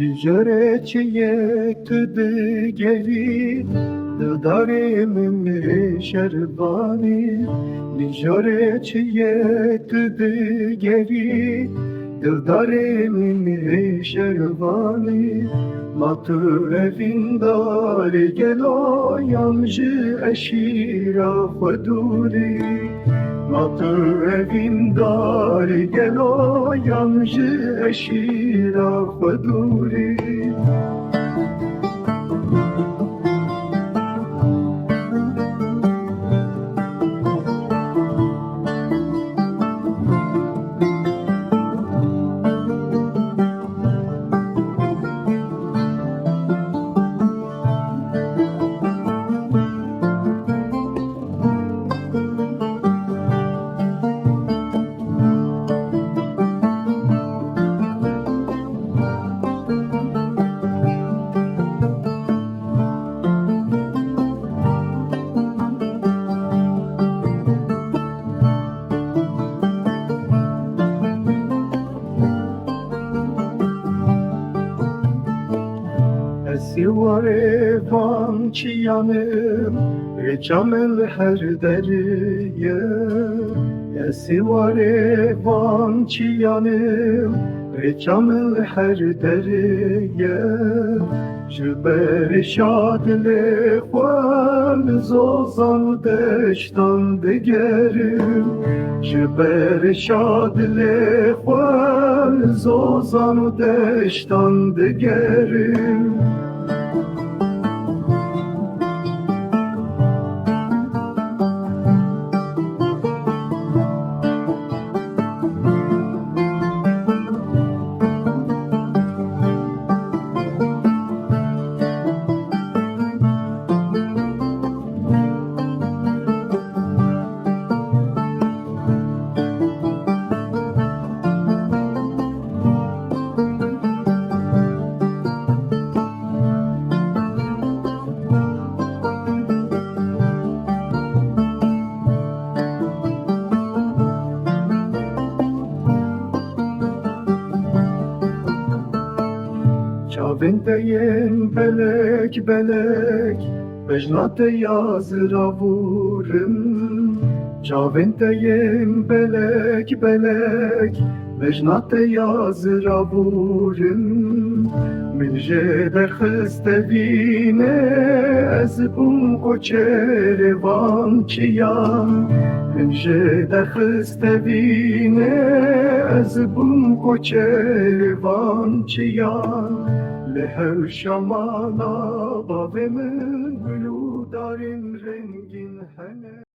Lijareciye tüdü geri Dıdarımın şerbani Lijareciye tüdü geri Dıdarımın şerbani Matı evindari gelo Yamjı eşira feduri Matı evindari gelo Yamjı eşira feduri Esivare van çiyanım Recamel her deriye Esivare van çiyanım Recamel her deriye Jber şadle Kwan zozan deştan digerim Jber şadle Kwan zozan deştan digerim Çavendeyim belek belek Bejnate yazıra vurum Çavendeyim belek belek Bejnate yazıra vurum Milje derxiste vine Ez bum koçere vançiyan Milje derxiste vine Ez bum koçere vançiyan Leher şamana bavemin gülü darin rengin hene